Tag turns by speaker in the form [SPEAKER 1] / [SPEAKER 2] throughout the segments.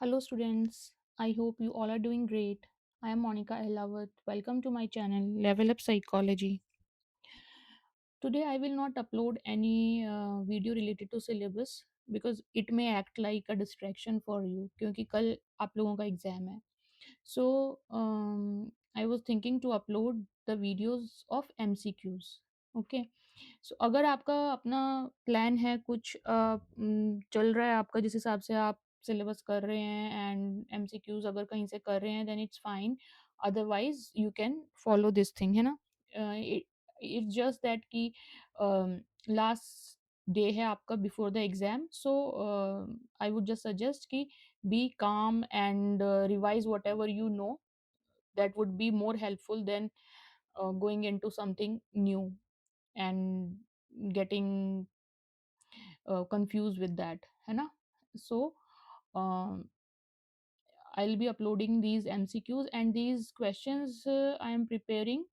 [SPEAKER 1] Hello, students. I hope you all are doing great. I am Monica Ehlawat. Welcome to my channel, Level Up Psychology. Today, I will not upload any video related to syllabus because it may act like a distraction for you. क्योंकि कल आप लोगों का exam है. So, I was thinking to upload the videos of MCQs. Okay. सो अगर आपका अपना plan है कुछ चल रहा है आपका जिस हिसाब से आप सिलेबस कर रहे हैं एंड एमसीक्यूज अगर कहीं से कर रहे हैं then it's fine otherwise you can follow this thing है ना इट्स जस्ट दैट कि लास्ट डे है आपका before the exam so I would just suggest कि be calm and revise whatever you know that would be more helpful than going into something new and getting confused with that है ना so um, I'll be uploading these mcqs and these questions I am preparing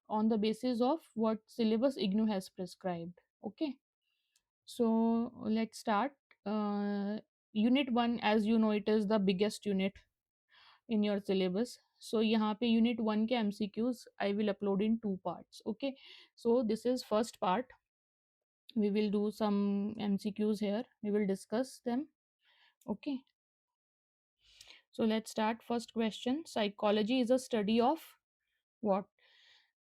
[SPEAKER 1] on the basis of what syllabus ignu has prescribed. Okay, so let's start. Unit 1, as you know, it is the biggest unit in your syllabus. So यहाँ पे unit 1 के MCQs I will upload in two parts. Okay, so this is first part. We will do some MCQs here. We will discuss them. Okay, so let's start. First question: Psychology is a study of what?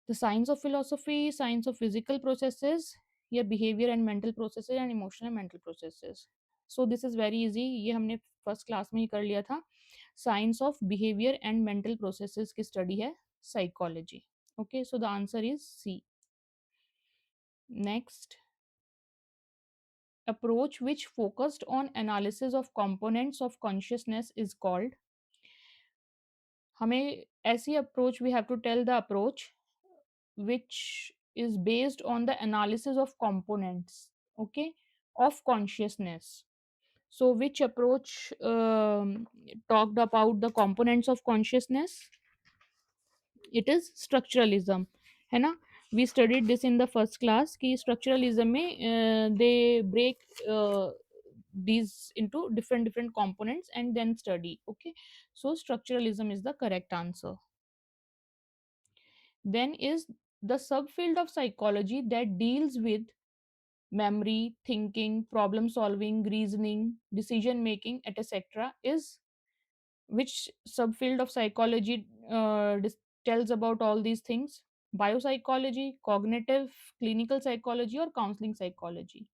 [SPEAKER 1] The science of philosophy, science of physical processes, या behavior and mental processes and emotional and mental processes. So this is very easy. ये हमने first class में ही कर लिया था. Science of behavior and mental processes की study है psychology. Okay, so the answer is C. Next, approach which focused on analysis of components of consciousness is called. हमें ऐसी approach, we have to tell the approach which is based on the analysis of components, okay, of consciousness. So which approach talked about the components of consciousness? It is structuralism, है ना. We studied this in the first class कि structuralism में they break these into different components and then study. Okay, so structuralism is the correct answer. Then is the subfield of psychology that deals with memory, thinking, problem solving, reasoning, decision making, etc. is which subfield of psychology tells about all these things? Biopsychology, cognitive, clinical psychology और counseling psychology.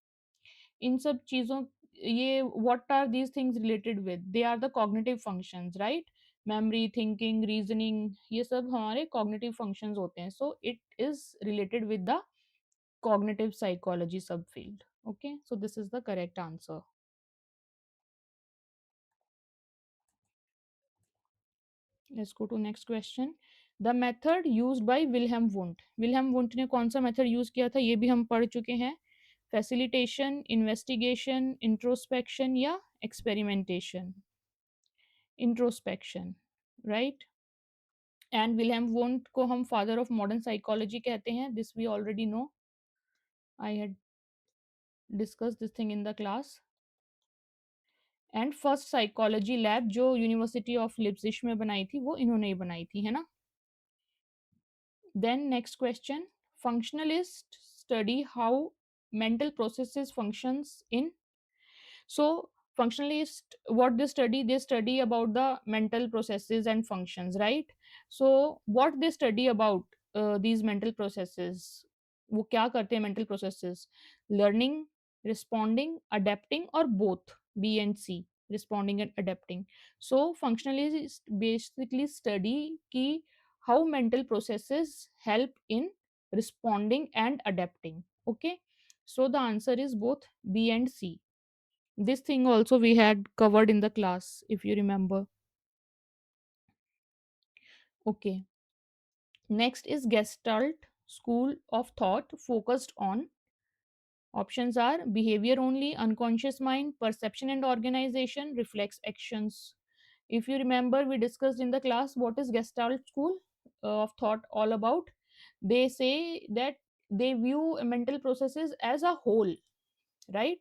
[SPEAKER 1] इन सब चीज़ों ये what are these things related with? They are the cognitive functions, right? Memory, thinking, reasoning, ये सब हमारे cognitive functions होते हैं. So it is related with the cognitive psychology subfield. Okay, so this is the correct answer. Let's go to next question. The method used by Wilhelm Wundt. Wilhelm Wundt ने कौन सा method use किया था ये भी हम पढ़ चुके हैं. फैसिलिटेशन, इन्वेस्टिगेशन, इंट्रोस्पेक्शन या experimentation. Introspection, right. And William Wundt को हम फादर ऑफ मॉडर्न साइकोलॉजी कहते हैं. This we already know. I had discuss this thing in the class. And first psychology lab जो यूनिवर्सिटी ऑफ लिप्जिश में बनाई थी वो इन्होंने ही बनाई थी, है ना. Then next question, functionalists study how mental processes functions in. So functionalists, what they study about the mental processes and functions, right? So what they study about these mental processes, वो क्या करते हैं mental processes? Learning, responding, adapting or both, B and C, responding and adapting. So functionalists basically study कि how mental processes help in responding and adapting. Okay, so the answer is both B and C. This thing also we had covered in the class, if you remember. Okay, next is Gestalt school of thought focused on. Options are behavior only, unconscious mind, perception and organization, reflex actions. If you remember, we discussed in the class what is Gestalt school of thought all about. They say that they view mental processes as a whole, right?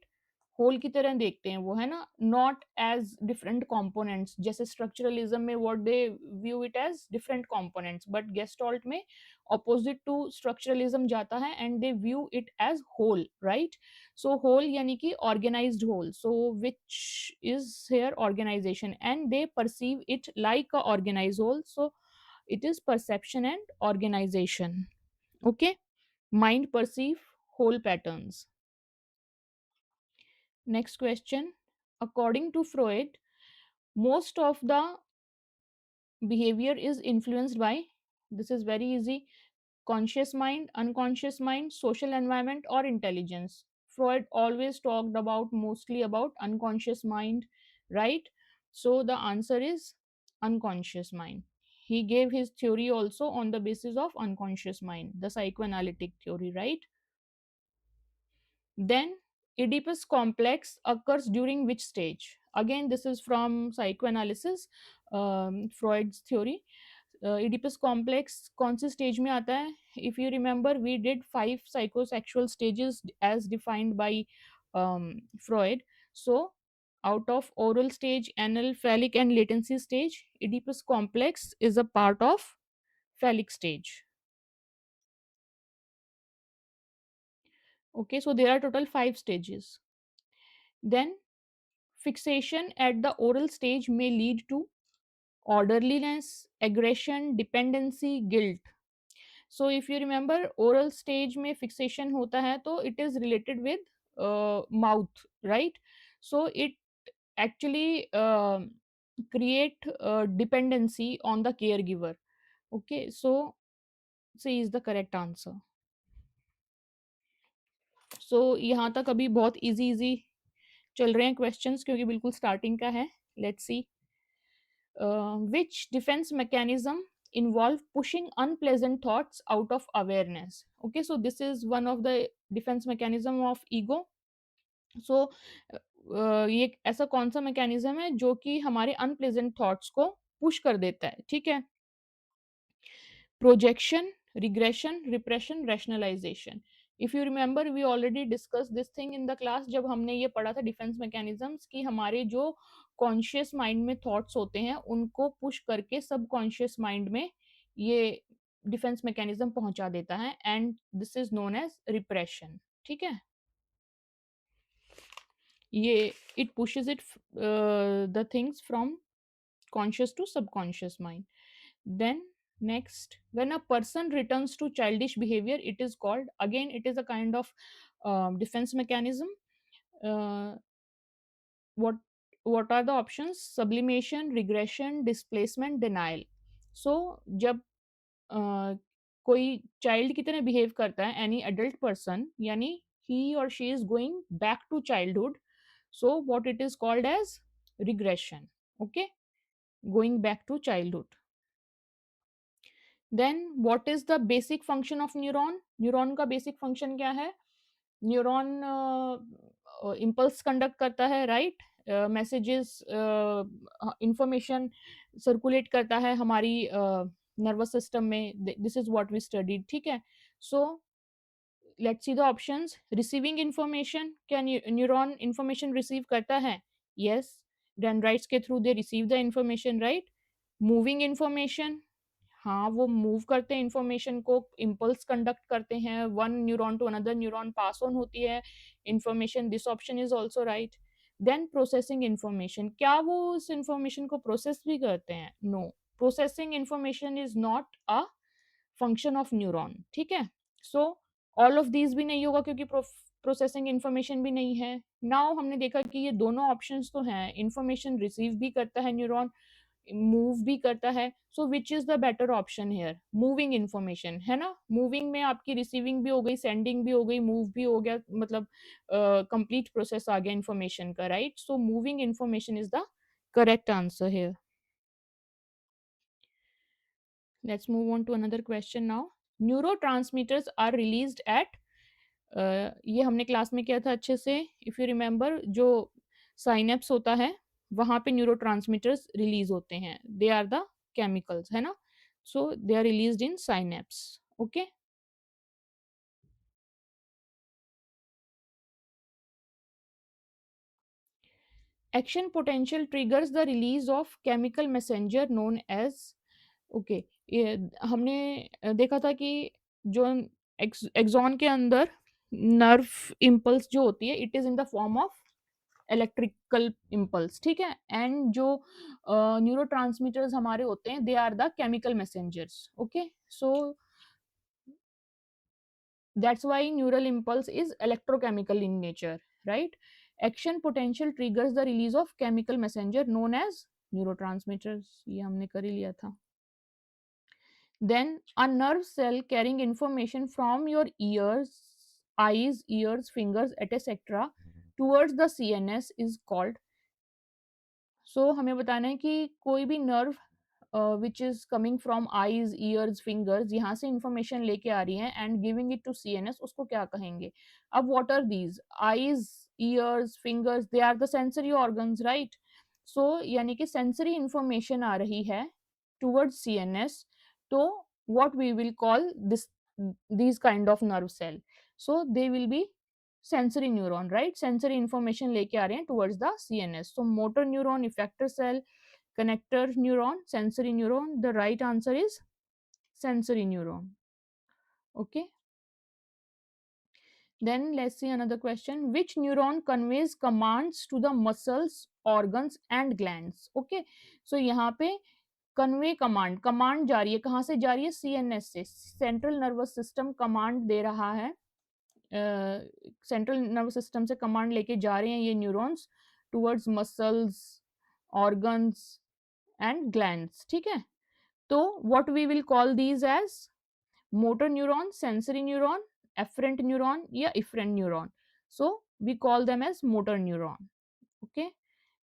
[SPEAKER 1] Whole की तरह देखते हैं वो, है ना, not as different components, जैसे structuralism में what they view it as different components, but gestalt में ऑपोजिट टू स्ट्रक्चरलिज्म जाता है and they view it as whole, right. So whole यानी कि organised whole, so which is here organisation, and they perceive it like a organise whole, so it is perception and organization. Okay, mind perceive whole patterns. Next question. According to Freud, most of the behavior is influenced by, this is very easy, conscious mind, unconscious mind, social environment, or intelligence. Freud always talked about mostly about unconscious mind, right? So the answer is unconscious mind. He gave his theory also on the basis of unconscious mind, the psychoanalytic theory, right? Then, Oedipus complex occurs during which stage? Again, this is from psychoanalysis, Freud's theory. Oedipus complex कौन से stage में आता है? If you remember, we did 5 psychosexual stages as defined by Freud. So, out of oral stage, anal, phallic, and latency stage, Oedipus complex is a part of phallic stage. Okay, so there are total 5 stages. Then fixation at the oral stage may lead to orderliness, aggression, dependency, guilt. So if you remember, oral stage में fixation होता है तो it is related with mouth, right? So it actually create dependency on the caregiver. Okay, so C is the correct answer. So यहाँ तक अभी बहुत easy चल रहे हैं questions क्योंकि बिल्कुल starting का है. Let's see. Which defense mechanism involve pushing unpleasant thoughts out of awareness? Okay, so this is one of the defense mechanism of ego. So ये ऐसा कौन सा मैकेनिज्म है जो कि हमारे अनप्लेजेंट थॉट्स को पुश कर देता है, ठीक है? Projection, regression, repression, rationalization. If you remember, we already discussed this thing in the class जब हमने ये पढ़ा था डिफेंस मैकेनिज्म्स कि हमारे जो कॉन्शियस माइंड में थॉट्स होते हैं उनको पुश करके सब कॉन्शियस माइंड में ये डिफेंस मैकेनिज्म पहुंचा देता है and this is known as repression, ठीक है? ये it pushes it the things from conscious to subconscious mind. Then next, when a person returns to childish behavior, it is called, again it is a kind of defense mechanism. uh, what are the options? Sublimation, regression, displacement, denial. So जब कोई child की तरह behave करता है any adult person, यानी he or she is going back to childhood, so what it is called as regression. Okay, going back to childhood. Then what is the basic function of neuron? Neuron का basic function क्या है? Neuron impulse conduct करता है, right? Messages, information circulate करता है हमारी nervous system में. This is what we studied, ठीक है? So let's see the options. Receiving information, क्या न्यूरॉन इंफॉर्मेशन रिसीव करता है? यस, डेंड्राइट्स के through they receive the information, right? Moving information, हाँ, वो मूव करते हैं इंफॉर्मेशन को, इम्पल्स कंडक्ट करते हैं, one neuron to another neuron pass on होती है information. This option is also right. Then processing information, क्या वो उस इंफॉर्मेशन को प्रोसेस भी करते हैं? No, processing information is not a function of neuron, ठीक है? सो ऑल ऑफ दीज भी नहीं होगा क्योंकि प्रोसेसिंग इंफॉर्मेशन भी नहीं है. नाउ हमने देखा कि ये दोनों ऑप्शंस तो हैं, इंफॉर्मेशन रिसीव भी करता है न्यूरॉन, मूव भी करता है. So which is the better option here? Moving information, है ना? मूविंग में आपकी रिसीविंग भी हो गई, सेंडिंग भी हो गई, मूव भी हो गया, मतलब कंप्लीट प्रोसेस आ गया इंफॉर्मेशन का, right? So moving information is the correct answer here. Let's move on to another question now. Neurotransmitters are released at ये हमने क्लास में किया था अच्छे से. इफ यू रिमेंबर, जो साइनेप्स होता है वहां पे न्यूरोट्रांसमीटर्स रिलीज होते हैं. दे आर द केमिकल्स, है ना? So they are released in synapse. Okay, action potential triggers the release of chemical messenger known as, okay, ये हमने देखा था कि जो एक्सॉन के अंदर नर्व इम्पल्स जो होती है it is in the form of electrical impulse, ठीक है, एंड जो न्यूरो हमारे होते हैं they are the chemical messengers, okay, so that's why neural impulse is electrochemical in nature, right? Action potential triggers the release of chemical messenger known as neurotransmitters, ये हमने कर ही लिया था. Then a nerve cell carrying information from your ears, eyes, ears, fingers, etc. towards the CNS is called. So हमें बताना है कि कोई भी nerve which is coming from eyes, ears, fingers, यहाँ से इंफॉर्मेशन लेके आ रही है and giving it to CNS, उसको क्या कहेंगे? अब what are these? Eyes, ears, fingers, they are the sensory organs, right? So यानी कि सेंसरी इंफॉर्मेशन आ रही है टूवर्ड्स सीएनएस, तो what we will call this, these kind of nerve cell, so they will be sensory neuron, right? Sensory information लेके आ रहे हैं towards the CNS. So motor neuron, effector cell, connector neuron, sensory neuron. The right answer is sensory neuron. Okay. Then let's see another question. Which neuron conveys commands to the muscles, organs and glands? Okay. So यहाँ पे convey command, command जा रही है, कहाँ से जा रही है? सीएनएस से. सेंट्रल नर्वस सिस्टम कमांड दे रहा है, सेंट्रल नर्वस सिस्टम से कमांड लेके जा रहे हैं ये neurons towards muscles, organs and glands, ठीक है. तो what we will call these as motor neuron, sensory neuron, afferent neuron या efferent neuron. So we call them as motor neuron. Okay,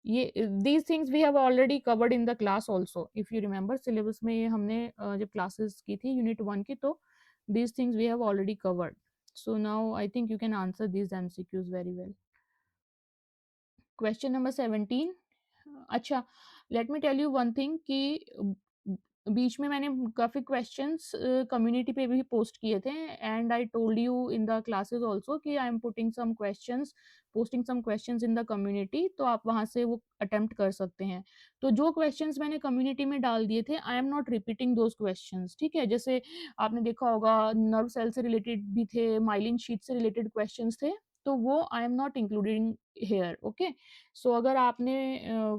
[SPEAKER 1] ये these things we have already covered in the class also, if you remember syllabus में ये हमने जब classes की थी unit 1 की, तो these things we have already covered. So now I think you can answer these MCQs very well. Question number 17. अच्छा, let me tell you one thing कि बीच में मैंने काफ़ी क्वेश्चंस कम्युनिटी पे भी पोस्ट किए थे and I told you in the classes also कि I am putting some questions, posting some questions in the community, तो आप वहाँ से वो अटेम्प्ट कर सकते हैं. तो जो क्वेश्चंस मैंने कम्युनिटी में डाल दिए थे आई am not repeating those questions, ठीक है. जैसे आपने देखा होगा नर्व सेल से रिलेटेड भी थे, माइलिन शीट से रिलेटेड क्वेश्चंस थे, तो वो I am not including here. Okay, so अगर आपने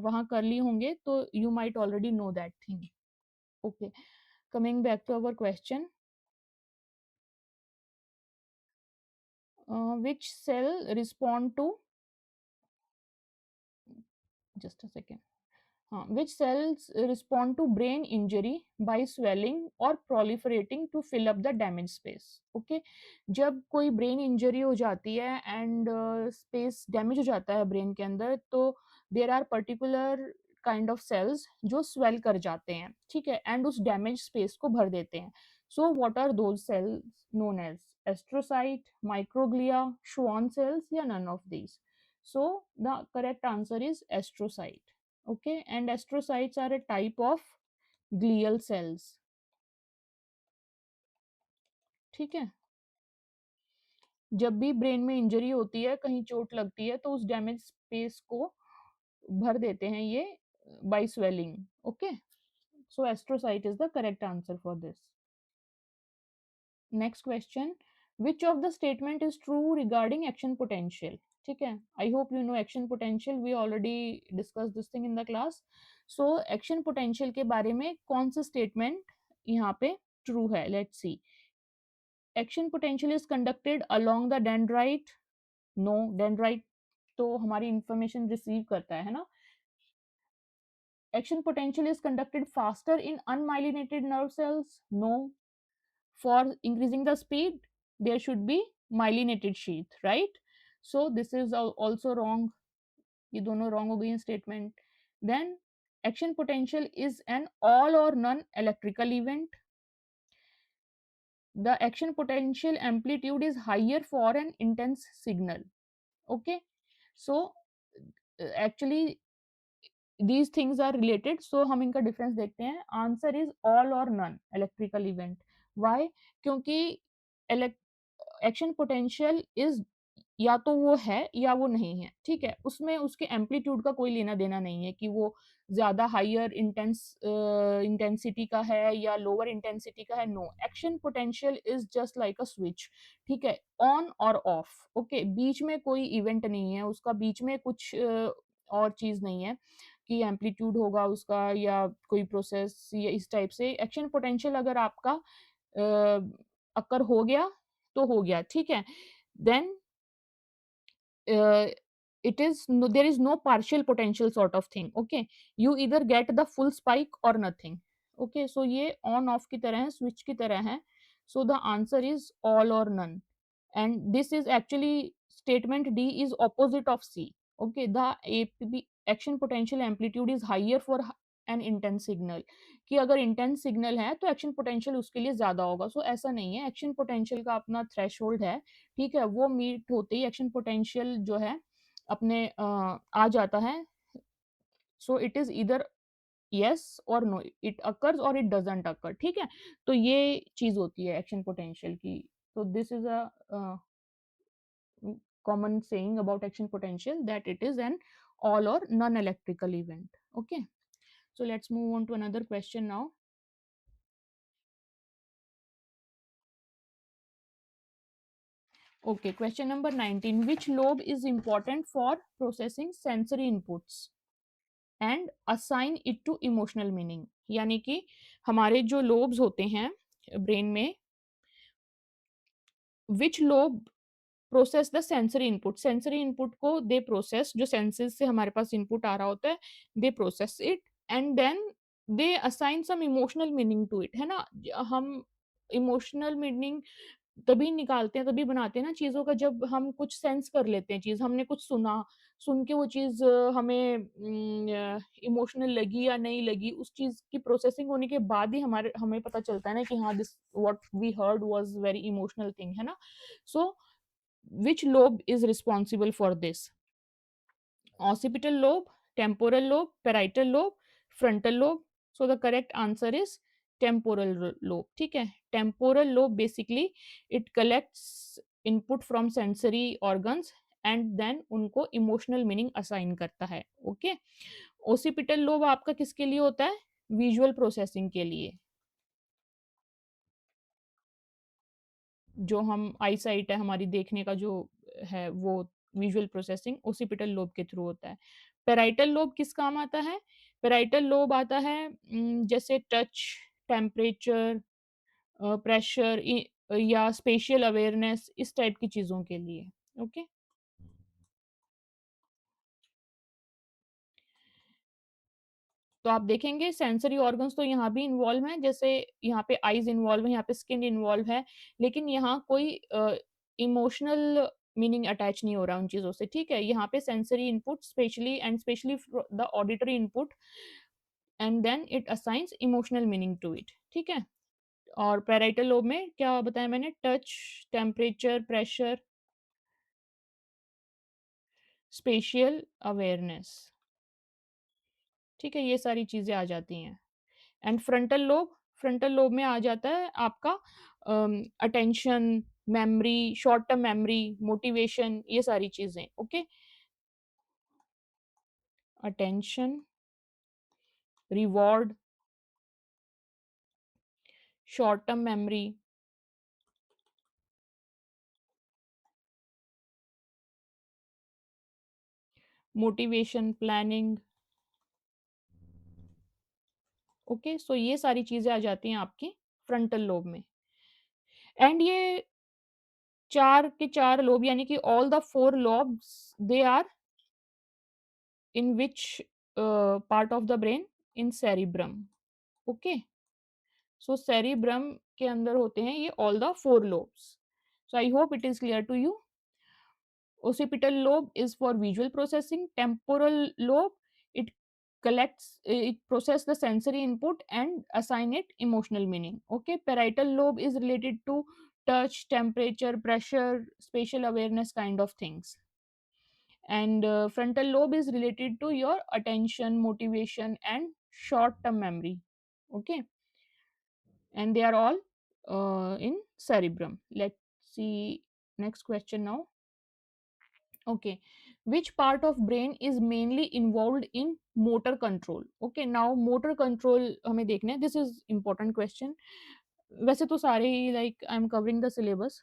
[SPEAKER 1] वहाँ कर ली होंगे तो you might already know that thing. Okay, coming back to our question, which cell respond to, just a second, which cells respond to brain injury by swelling or proliferating to fill up the damaged space. Okay, जब कोई brain injury हो जाती है and space damage हो जाता है brain के अंदर, तो there are particular kind of cells जो स्वेल कर जाते हैं, ठीक है, एंड उस डैमेज स्पेस को भर देते हैं. So what are those cells known as? Astrocyte, microglia, Schwann cells या none of these? So the correct answer is astrocyte. Okay, and astrocytes are a type of glial cells. ठीक है, जब भी brain में इंजरी होती है, कहीं चोट लगती है, तो उस डैमेज स्पेस को भर देते हैं ये by swelling. Okay, so astrocyte is the correct answer for this. Next question, which of the statement is true regarding action potential? ठीक है, I hope you know action potential, we already discuss this thing in the class. So action potential के बारे में कौन सा statement यहाँ पे true है? Let's see. Action potential is conducted along the dendrite. No, dendrite तो हमारी इंफॉर्मेशन रिसीव करता है ना. Action potential is conducted faster in unmyelinated nerve cells. No. For increasing the speed there should be myelinated sheath, right? So this is also wrong. ये दोनों wrong हो गई हैं statement. Then action potential is an all or none electrical event. The action potential amplitude is higher for an intense signal. Okay, so actually these things are related, so हम इनका difference देखते हैं. Answer is all or none electrical event. Why? क्योंकि action potential is, या तो वो है या वो नहीं है, ठीक है? उसमें उसके एम्पलीट्यूड का कोई लेना-देना नहीं है कि वो ज़्यादा हायर इंटेंसिटी का है या लोअर इंटेंसिटी का है, no. Action potential is just like a switch, ठीक है? ऑन और ऑफ, ओके? बीच में कोई इवेंट नहीं है, उसका बीच में कुछ और चीज़ नहीं है कि एम्पलीट्यूड होगा उसका या कोई प्रोसेस या इस टाइप से। एक्शन पोटेंशियल अगर आपका अकर हो गया, तो हो गया, ठीक है? Then uh, it is no, there is no partial potential sort of thing, okay? You either get the full spike or nothing, okay? So ये on off की तरह है, switch की तरह है, so the answer is all or none, and this is actually statement D is opposite of C, okay? The APB action potential amplitude is higher for an intense signal, कि अगर intense signal है तो action potential उसके लिए ज्यादा होगा, सो ऐसा नहीं है, एक्शन पोटेंशियल का अपना थ्रेशोल्ड है, ठीक है? वो मीट होते ही एक्शन पोटेंशियल जो है अपने आ जाता है, सो इट इज इधर यस और नो, इट अकर्स और इट डजंट अकर, ठीक है? तो ये चीज होती है एक्शन पोटेंशियल की। तो this is a common saying about action potential, that it is an all or non electrical event, okay? So let's move on to another question now. Okay, question number 19. Which lobe is important for processing sensory inputs and assign it to emotional meaning? यानी कि हमारे जो lobes होते हैं brain में, which lobe process the sensory input को दे process, जो senses से हमारे पास इनपुट आ रहा होता है, they process it and then they assign some emotional meaning to it, है ना? हम इमोशनल मीनिंग तभी निकालते हैं, तभी बनाते हैं ना चीज़ों का, जब हम कुछ सेंस कर लेते हैं चीज़, हमने कुछ सुना, सुन के वो चीज़ हमें इमोशनल लगी या नहीं लगी, उस चीज़ की प्रोसेसिंग होने के बाद ही हमें पता चलता है ना कि हाँ, this what we heard was very emotional thing, है ना? सो which lobe is responsible for this? Occipital lobe, temporal lobe, parietal lobe, frontal lobe? So the correct answer is temporal lobe, ठीक है? Temporal lobe basically it collects input from sensory organs and then उनको emotional meaning assign करता है, okay? Occipital lobe आपका किसके लिए होता है? Visual processing के लिए, जो हम आई साइट है हमारी देखने का जो है, वो विजुअल प्रोसेसिंग ओसिपिटल लोब के थ्रू होता है। पेराइटल लोब किस काम आता है? पेराइटल लोब आता है जैसे टच, टेम्परेचर, प्रेशर या स्पेशियल अवेयरनेस, इस टाइप की चीजों के लिए, ओके? तो आप देखेंगे सेंसरी ऑर्गन्स तो यहाँ भी इन्वॉल्व हैं, जैसे यहाँ पे आईज इन्वॉल्व है, यहाँ पे स्किन इन्वॉल्व है, लेकिन यहाँ कोई इमोशनल मीनिंग अटैच नहीं हो रहा उन चीजों से, ठीक है? यहाँ पे sensory input specially the auditory input and then it assigns emotional meaning to it, ठीक है? और पैराइटल लोब में क्या बताया मैंने? Touch, temperature, pressure, spatial awareness, ठीक है? ये सारी चीजें आ जाती हैं। एंड फ्रंटल लोब में आ जाता है आपका attention, memory, short term memory, motivation, ये सारी चीजें, okay? Attention, reward, short term memory, motivation, planning, okay? So ये सारी चीजें आ जाती हैं आपकी फ्रंटल लोब में। एंड ये चार के चार लोब यानी कि all the four lobes they are in which part of the brain? In cerebrum, okay? So cerebrum के अंदर होते हैं ये all the four lobes. So I hope it is clear to you. occipital lobe is for visual processing, temporal lobe it it process the sensory input and assign it emotional meaning, okay? Parietal lobe is related to touch, temperature, pressure, spatial awareness kind of things, and frontal lobe is related to your attention, motivation and short term memory, okay? And they are all in cerebrum. Let's see next question now. Okay, which part of brain is mainly involved in motor control? Okay, now motor control हमें देखना है. This is important question. वैसे तो सारे ही, like I'm covering the syllabus,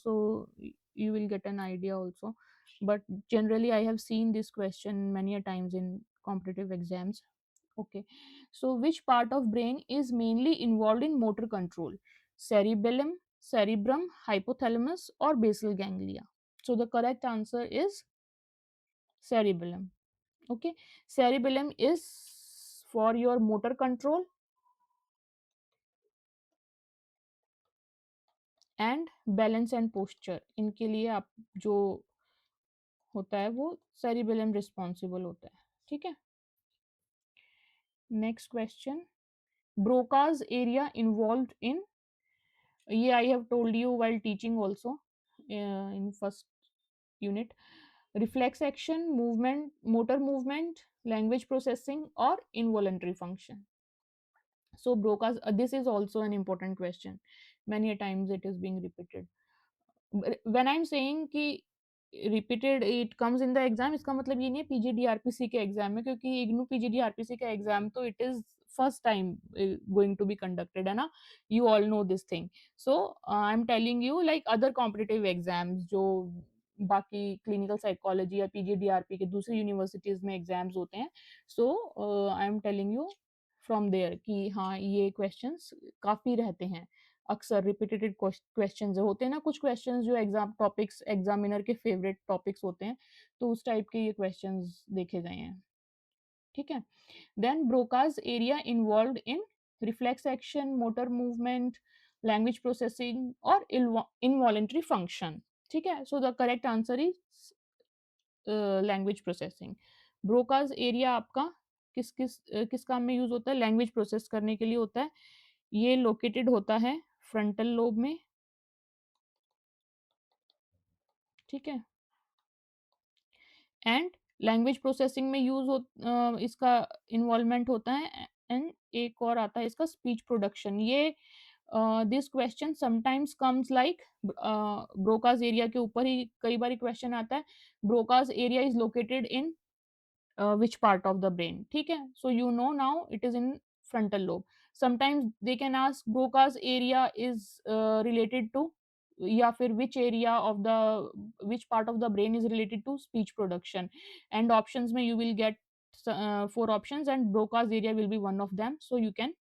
[SPEAKER 1] so you will get an idea also. But generally, I have seen this question many a times in competitive exams. Okay, so which part of brain is mainly involved in motor control? Cerebellum, cerebrum, hypothalamus, or basal ganglia? So the correct answer is cerebellum. Okay, cerebellum is for your motor control and balance and posture, इनके लिए आप जो होता है वो cerebellum responsible होता है. ठीक है. Next question. Broca's area involved in, ये I have told you while teaching also in first unit. Reflex action, movement, motor movement, language processing और involuntary function. So Broca's, this is also an important question. Many a times it is being repeated. When I'm saying कि repeated it comes in the exam, इसका मतलब ये नहीं है PGDRPC के exam में, क्योंकि इग्नू PGDRPC का एग्जाम तो it is first time going to be conducted है ना. You all know this thing. So I'm telling you like other competitive exams जो बाकी क्लिनिकल साइकोलॉजी या पीजीडीआरपी के दूसरी यूनिवर्सिटीज में एग्जाम्स होते हैं. So I am telling you from there कि हाँ ये क्वेश्चंस काफ़ी रहते हैं. अक्सर रिपीटेटेड क्वेश्चंस होते हैं ना, कुछ क्वेश्चंस जो एग्जाम टॉपिक्स एग्जामिनर के फेवरेट टॉपिक्स होते हैं, तो उस टाइप के ये क्वेश्चंस देखे गए हैं. ठीक है. Then Broca's area involved in reflex action, motor movement, language processing और इनवॉलेंट्री फंक्शन. ठीक है. So the correct answer is language processing. Broca's area आपका किस काम में यूज होता है? लैंग्वेज प्रोसेस करने के लिए होता है. ये लोकेटेड होता है फ्रंटल लोब में. ठीक है. एंड लैंग्वेज प्रोसेसिंग में यूज हो इसका इन्वॉल्वमेंट होता है. एंड एक और आता है इसका स्पीच प्रोडक्शन. ये this question sometimes comes like Broca's area के ऊपर ही कई बार क्वेश्चन आता है. Broca's area is located in which part of the brain. ठीक है. So you know now it is in frontal lobe. Sometimes they can ask Broca's area is related to, या फिर which area of the, which part of the brain is related to speech production, and options में you will get 4 options and Broca's area will be one of them, so you can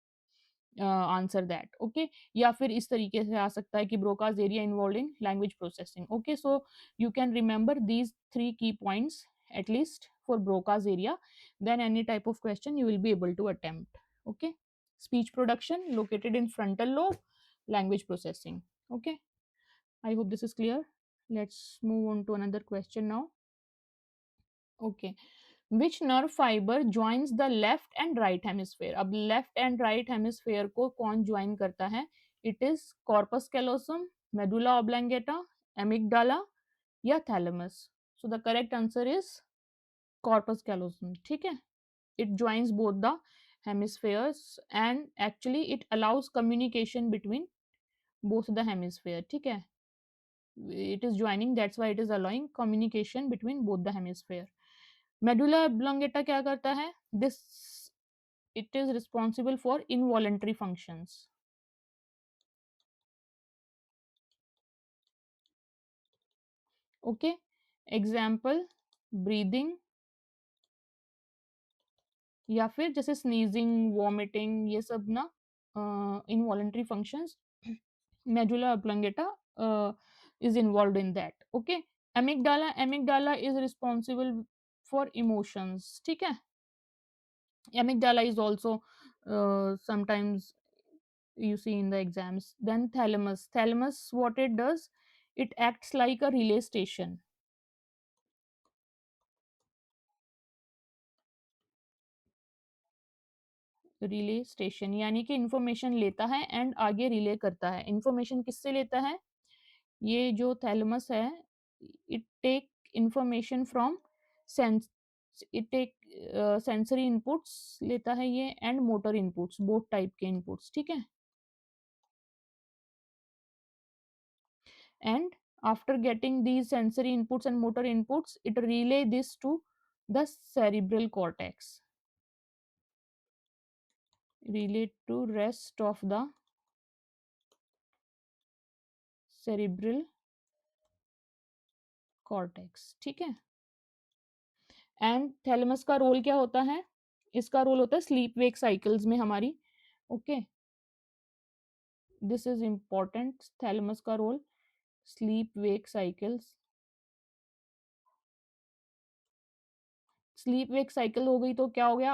[SPEAKER 1] answer that. Okay. या फिर इस तरीके से आ सकता है कि Broca's area involve in language processing. Okay. So you can remember these 3 की points at least for Broca's area, then any type of question you will be able to attempt. Okay. Speech production located in frontal lobe, language processing. Okay. I hope this is clear. Let's move on to another question now. Okay. Which nerve fiber joins the left and right hemisphere? अब left and right hemisphere को कौन join करता है? It is corpus callosum, medulla oblongata, amygdala या thalamus. So the correct answer is corpus callosum. ठीक है. It joins both the hemispheres and actually it allows communication between both the hemisphere. ठीक है. It is joining, that's why it is allowing communication between both the hemisphere. Medulla oblongata क्या करता है? This, it is responsible for involuntary functions. Okay. Example, breathing या फिर जैसे sneezing, vomiting, ये सब ना involuntary functions, medulla oblongata is involved in that. Okay. Amygdala is responsible for emotions. ठीक है. Amygdala is also sometimes you see in the exams. Then thalamus, what it does, it acts like a relay station. Relay station यानी कि information लेता है and आगे relay करता है. Information किससे लेता है? ये जो थैलेमस है, it take information from sense, it take sensory inputs लेता है ये, and motor inputs, both type के इनपुट्स. ठीक है. And After getting these sensory inputs and motor inputs, it relay this to the cerebral cortex, relate to rest of the cerebral cortex, ठीक है। And thalamus का role क्या होता है? इसका रोल होता है स्लीप वेक साइकिल्स में हमारी, okay, this is important. Thalamus का role sleep wake cycles, sleep wake cycle हो गई तो क्या हो गया,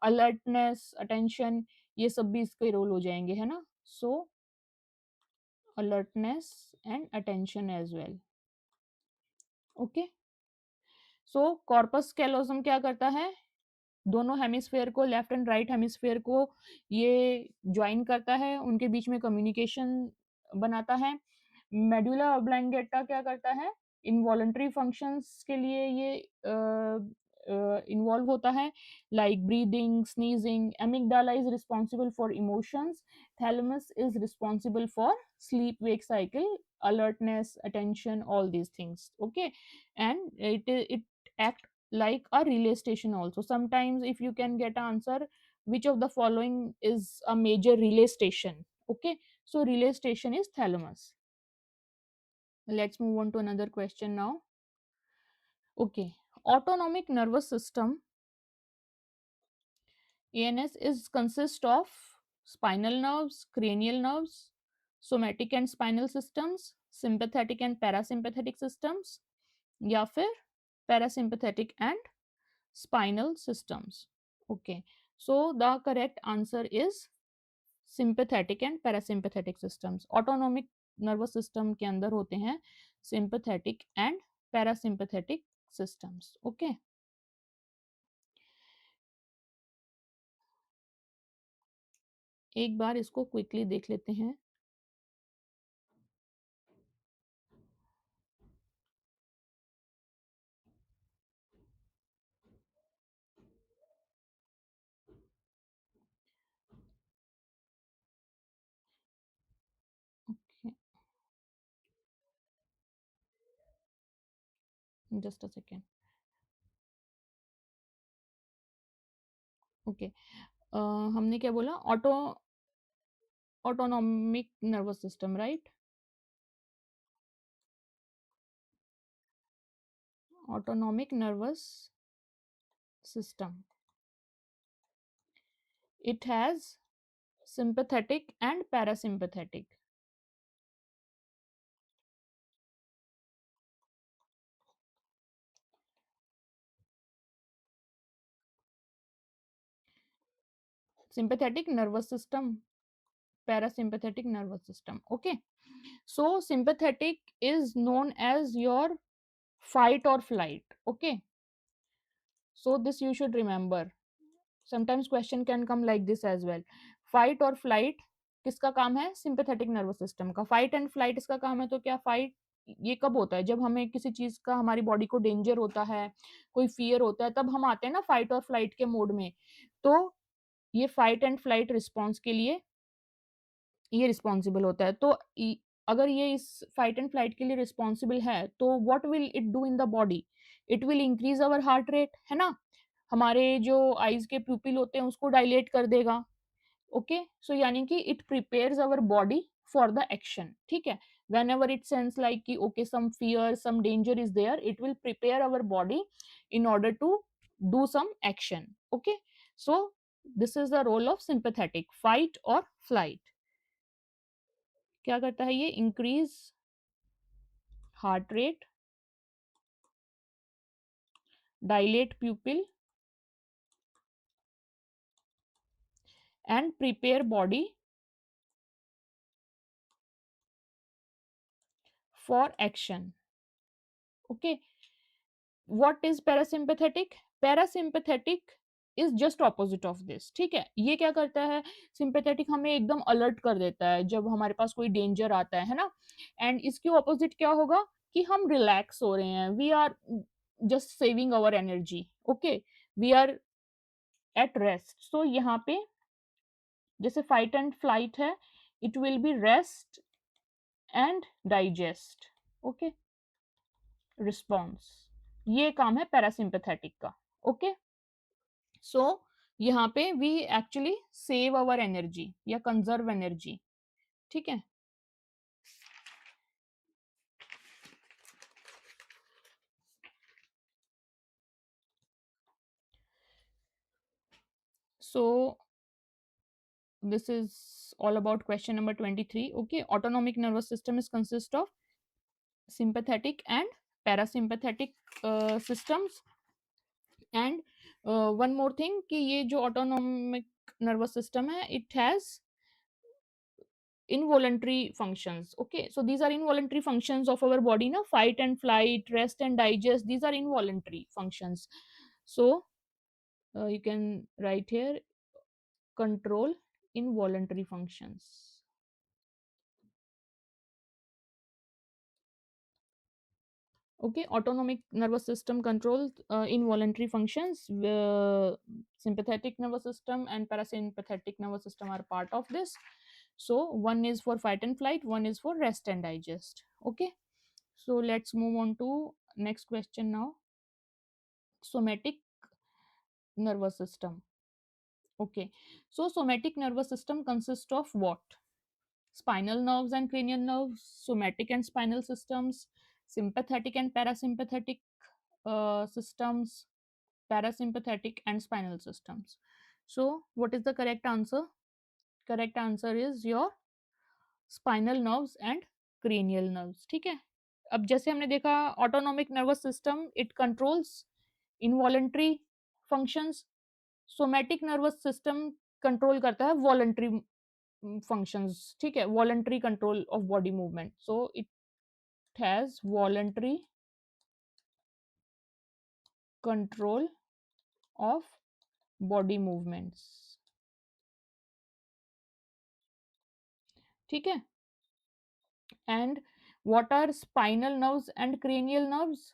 [SPEAKER 1] अलर्टनेस, अटेंशन, ये सब भी इसके रोल हो जाएंगे, है ना। सो alertness and attention as well, okay. So corpus callosum क्या करता है, दोनों हेमिस्फेयर को, लेफ्ट एंड राइट हेमिस्फेयर को ये ज्वाइन करता है, उनके बीच में कम्युनिकेशन बनाता है। मेडुला ऑब्लांगेटा क्या करता है, इनवॉलंटरी फंक्शंस के लिए ये इन्वॉल्व होता है, like breathing, sneezing. Amygdala is responsible for emotions, thalamus is responsible for sleep wake cycle, alertness, attention, all these things, okay। And it act like a relay station also. Sometimes if you can get an answer, which of the following is a major relay station, okay, so relay station is thalamus. Let's move on to another question now, okay। Autonomic nervous system, ANS, is consist of spinal nerves, cranial nerves, somatic and spinal systems, sympathetic and parasympathetic systems, या फिर parasympathetic and spinal systems, okay। So the correct answer is sympathetic and parasympathetic systems। autonomic nervous system के अंदर होते हैं sympathetic and parasympathetic systems, okay। एक बार इसको quickly देख लेते हैं, okay, just a second, okay। हमने क्या बोला, autonomic nervous system, right, autonomic nervous system, it has sympathetic and parasympathetic, sympathetic nervous system, parasympathetic nervous system, okay। So sympathetic is known as your fight or flight, okay, so this you should remember, sometimes question can come like this as well। fight or flight किसका काम है, sympathetic nervous system का। Fight and flight इसका काम है, तो क्या fight ये कब होता है, जब हमें किसी चीज का, हमारी बॉडी को डेंजर होता है, कोई फियर होता है, तब हम आते हैं ना फाइट और फ्लाइट के मोड में। तो ये फाइट एंड फ्लाइट रिस्पॉन्स के लिए ये रिस्पॉन्सिबल होता है। तो अगर ये इस फाइट एंड फ्लाइट के लिए रिस्पॉन्सिबल है, तो what will it do in the body, it will increase our heart rate, है ना, हमारे जो आईज के प्यूपिल होते हैं उसको डायलेट कर देगा, ओके। सो यानी कि it prepares our body for the action, ठीक है। Whenever it sense like कि okay some fear, some danger is there, it will prepare our body in order to do some action, okay. So this is the role of sympathetic, fight और flight. क्या करता है ये, increase heart rate, dilate pupil and prepare body for action, okay. What is parasympathetic, parasympathetic is just opposite of this, ठीक है। ये क्या करता है, सिंपैथेटिक हमें एकदम अलर्ट कर देता है जब हमारे पास कोई डेंजर आता है ना। एंड इसके ऑपोजिट क्या होगा, कि हम रिलैक्स हो रहे हैं, we are just saving our energy, okay, we are at rest. So यहाँ पे जैसे फाइट एंड फ्लाइट है, it will be rest and digest, okay, response, ये काम है पैरासिम्पैथेटिक का। ओके, सो यहाँ पे we actually save our energy या कंजर्व एनर्जी, ठीक है। सो this is all about question number 23. Okay, autonomic nervous system is consist of sympathetic and parasympathetic systems, and one more thing कि ये जो autonomic nervous system है, it has involuntary functions. Okay, so these are involuntary functions of our body, na, fight and flight, rest and digest, these are involuntary functions. So you can write here, control involuntary functions. Okay, autonomic nervous system controls involuntary functions. Sympathetic nervous system and parasympathetic nervous system are part of this. So one is for fight and flight, one is for rest and digest. Okay, so let's move on to next question now. Somatic nervous system. Okay, so somatic nervous system consists of what? Spinal nerves and cranial nerves, somatic and spinal systems, sympathetic and parasympathetic systems, parasympathetic and spinal systems. So what is the correct answer? Correct answer is your spinal nerves and cranial nerves, ठीक है। अब जैसे हमने देखा autonomic nervous system it controls involuntary functions, somatic nervous system control करता है voluntary functions, ठीक है, voluntary control of body movement, so it has voluntary control of body movements, ठीक है। And what are spinal nerves and cranial nerves?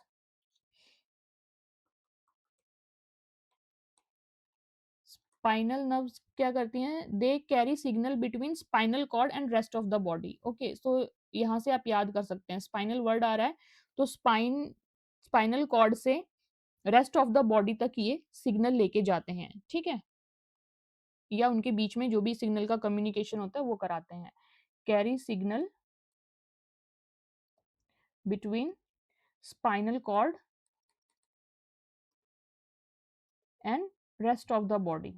[SPEAKER 1] Spinal nerves क्या करती हैं, they carry signal between spinal cord and rest of the body. Okay, so यहाँ से आप याद कर सकते हैं, स्पाइनल वर्ड आ रहा है तो स्पाइनल कॉर्ड से रेस्ट ऑफ द बॉडी तक ये सिग्नल लेके जाते हैं, ठीक है, या उनके बीच में जो भी सिग्नल का कम्युनिकेशन होता है वो कराते हैं। Carry signal between spinal cord and rest of the body.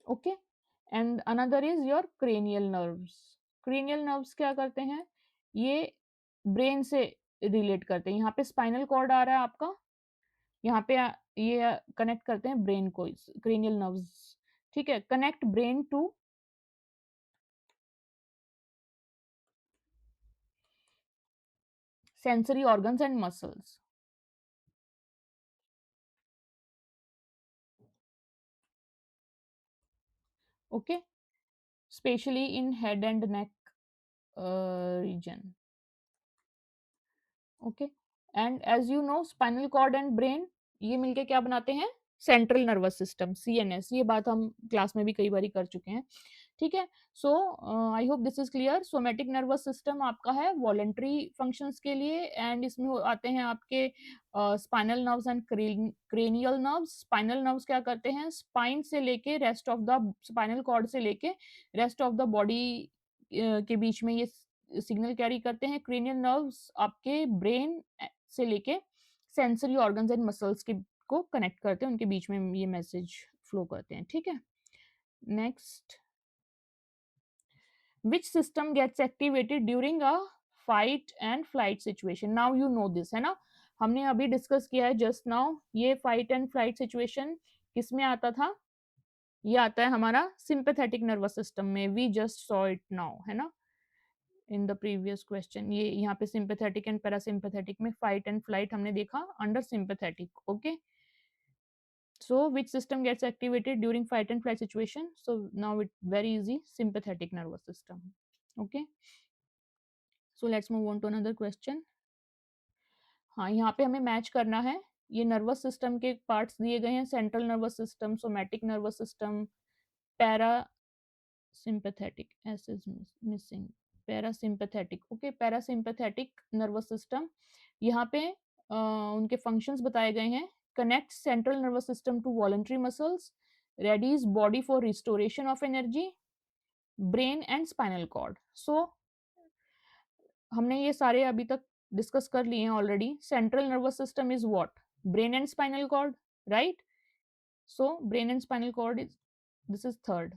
[SPEAKER 1] Okay, and another is your cranial nerves. Cranial nerves क्या करते हैं, ये ब्रेन से रिलेट करते हैं। यहाँ पे स्पाइनल कॉर्ड आ रहा है आपका, यहाँ पे ये कनेक्ट करते हैं ब्रेन को, क्रेनियल नर्व्स, ठीक है, connect brain to sensory organs and muscles. Okay, specially in head and neck region. Okay, and as you know spinal cord and brain ये मिलके क्या बनाते हैं, सेंट्रल नर्वस सिस्टम, सीएनएस, ये बात हम क्लास में भी कई बार कर चुके हैं, ठीक है। So I hope this is clear. Somatic nervous system आपका है वॉलेंट्री फंक्शंस के लिए, एंड इसमें आते हैं आपके spinal nerves and cranial nerves. Spinal nerves क्या करते हैं, स्पाइन से लेके rest of the spinal cord से लेके रेस्ट ऑफ द बॉडी के बीच में ये सिग्नल कैरी करते हैं। क्रेनियल नर्व्स आपके ब्रेन से लेके सेंसरी ऑर्गन्स एंड मसल्स के को कनेक्ट करते हैं, उनके बीच में ये मैसेज फ्लो करते हैं, ठीक है। Next, which system gets activated during a fight and flight situation? Now you know this, है ना, हमने अभी डिस्कस किया है जस्ट नाउ, ये फाइट एंड फ्लाइट सिचुएशन किस में आता था, ये आता है हमारा सिंपैथेटिक नर्वस सिस्टम में, we just saw it now, है ना, इन द प्रीवियस क्वेश्चन। ये यहाँ पे सिंपैथेटिक एंड पैरासिम्पैथेटिक में फाइट एंड फ्लाइट हमने देखा under sympathetic. Okay, so which system gets activated during fight and flight situation? So now it very easy, sympathetic nervous system. Okay, so let's move on to another question. हाँ, यहाँ पे हमें match करना है, ये nervous system के parts दिए गए हैं, central nervous system, somatic nervous system, para sympathetic, S is missing, parasympathetic. Okay, parasympathetic nervous system, यहाँ पे उनके functions बताए गए हैं. Connect central nervous system to voluntary muscles, readies body for restoration of energy, brain and spinal cord. So हमने ये सारे अभी तक डिस्कस कर लिए हैं already. Central nervous system is what? Brain and spinal cord, right? So brain and spinal cord is, this is third.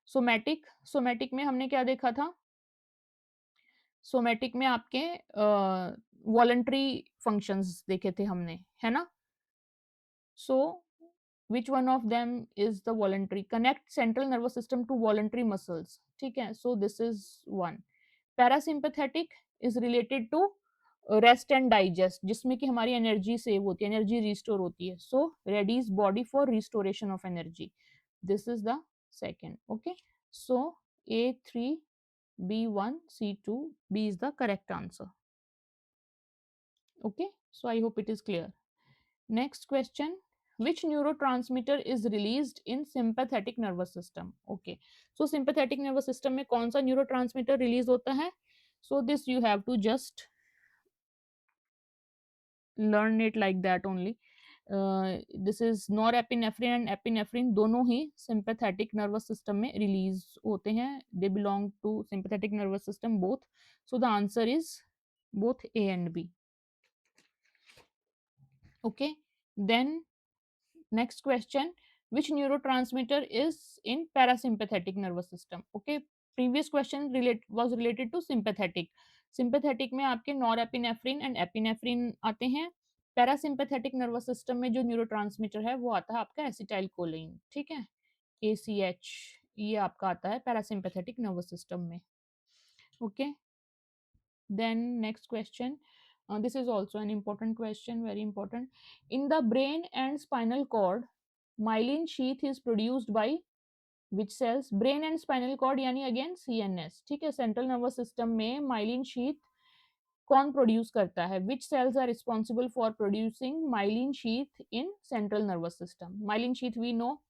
[SPEAKER 1] Somatic, somatic में हमने क्या देखा था? सोमैटिक में आपके वॉलंटरी फंक्शंस देखे थे हमने, है ना? सो which one of them is the voluntary? Connect central nervous system to voluntary muscles. ठीक है, so this is one. Parasympathetic is related to rest and digest, जिसमें कि हमारी एनर्जी सेव होती है, एनर्जी रिस्टोर होती है. So readies body for restoration of energy. This is the second. Okay, so A3, B1, C2, B is the correct answer. Okay, so I hope it is clear. Next question, which neurotransmitter is released in sympathetic nervous system? Okay, so sympathetic nervous system में कौन सा neurotransmitter release होता है? So this you have to just learn it like that only. This is norepinephrine and epinephrine, दोनों ही sympathetic nervous system में release होते हैं. They belong to sympathetic nervous system both. So the answer is both A and B. Okay, then next question, which neurotransmitter is in parasympathetic nervous system? Okay, previous question was related to sympathetic. Sympathetic में आपके norepinephrine and epinephrine आते हैं. Parasympathetic nervous system में जो neurotransmitter है वो आता है आपका एसिटाइल कोलिन. ठीक है, ACH, ये आपका आता है पैरासिम्पैथेटिक नर्वस सिस्टम में. Okay, then next question, this is also an important question, very important. In the brain and spinal cord, myelin sheath is produced by which cells? Brain and spinal cord यानी again CNS. ठीक है, central nervous system में myelin sheath कौन produce करता है? Which cells are responsible for producing myelin sheath in central nervous system? Myelin sheath we know,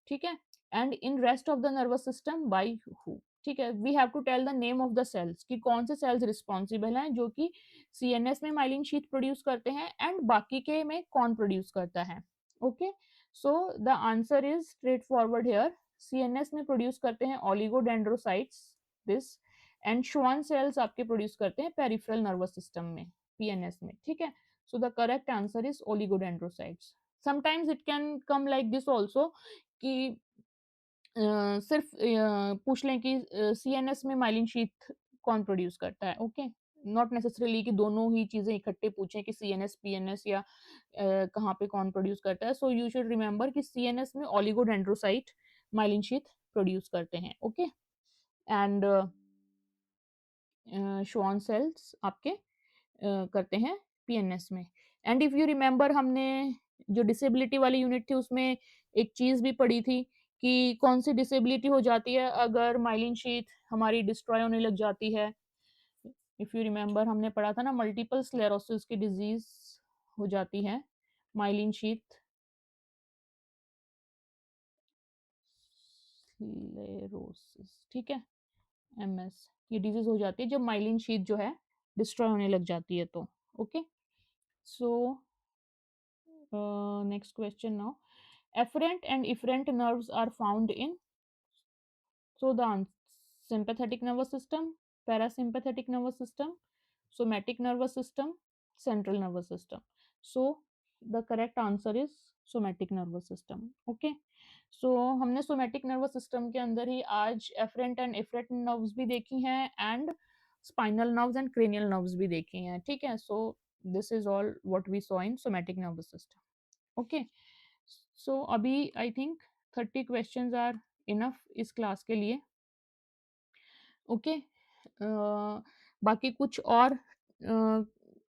[SPEAKER 1] ठीक है, and in rest of the nervous system by who? ठीक है, we have to tell the name of the cells कि कौन से sales responsible हैं जो कि सीएनएस में माइलिन शीथ प्रोड्यूस करते हैं एंड बाकी के में कौन प्रोड्यूस करता है. Okay, so the answer is straight forward here. CNS में प्रोड्यूस करते हैं oligodendrocytes, this, and Schwann cells आपके प्रोड्यूस करते हैं पेरिफेरल नर्वस सिस्टम में, पीएनएस में. ठीक है, so the correct answer is oligodendrocytes. Sometimes it can come like this also कि सिर्फ पूछ लें कि सीएनएस में माइलिन शीथ कौन प्रोड्यूस करता है. ओके, नॉट नेसेसरीली कि दोनों ही चीजें इकट्ठे पूछें कि सीएनएस पीएनएस या कहाँ पे कौन प्रोड्यूस करता है. सो यू शुड रिमेंबर कि सीएनएस में ओलिगोडेंड्रोसाइट माइलिन शीथ प्रोड्यूस करते हैं. ओके, एंड श्वान सेल्स आपके करते हैं पीएनएस में. एंड इफ यू रिमेंबर हमने जो डिसेबिलिटी वाली यूनिट थी उसमें एक चीज भी पढ़ी थी कि कौन सी डिसेबिलिटी हो जाती है अगर माइलिन शीथ हमारी डिस्ट्रॉय होने लग जाती है. इफ यू रिमेंबर हमने पढ़ा था ना, मल्टीपल स्क्लेरोसिस की डिजीज हो जाती है माइलिन शीथ स्क्लेरोसिस. ठीक है, MS, ये डिजीज हो जाती है जब माइलिन शीथ जो है डिस्ट्रॉय होने लग जाती है तो. Okay, so next question now, afferent and efferent nerves are found in, so the sympathetic nervous system, parasympathetic nervous system, somatic nervous system, central nervous system. So the correct answer is somatic nervous system. Okay, so हमने somatic nervous system के अंदर ही आज afferent and efferent nerves भी देखी हैं and spinal nerves and cranial nerves भी देखी हैं. ठीक है, so this is all what we saw in somatic nervous system. Okay, so अभी I think 30 questions are enough इस क्लास के लिए. ओके, बाकी कुछ और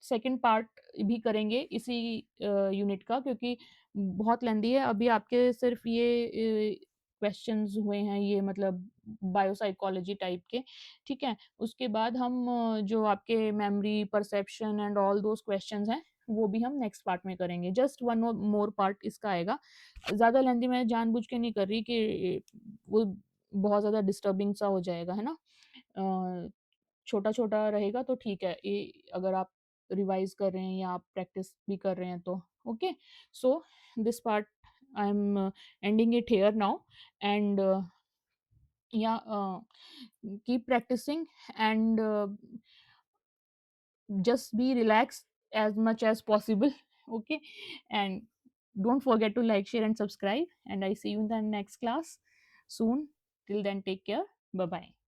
[SPEAKER 1] सेकंड पार्ट भी करेंगे इसी यूनिट का क्योंकि बहुत लेंदी है. अभी आपके सिर्फ ये क्वेश्चंस हुए हैं, ये मतलब बायोसाइकोलॉजी टाइप के. ठीक है, उसके बाद हम जो आपके memory, perception and all those questions हैं वो भी हम नेक्स्ट पार्ट में करेंगे. जस्ट वन मोर पार्ट इसका आएगा. ज़्यादा लेंदी मैं जानबूझ के नहीं कर रही कि वो बहुत ज़्यादा डिस्टर्बिंग सा हो जाएगा, है ना? छोटा-छोटा रहेगा तो ठीक है, अगर आप रिवाइज़ कर रहे हैं या आप प्रैक्टिस भी कर रहे हैं तो, okay? So this part I am ending it here now, and yeah, keep practicing, and just be relaxed as much as possible. Okay, and don't forget to like, share, and subscribe, and I see you in the next class soon. Till then, take care. Bye bye.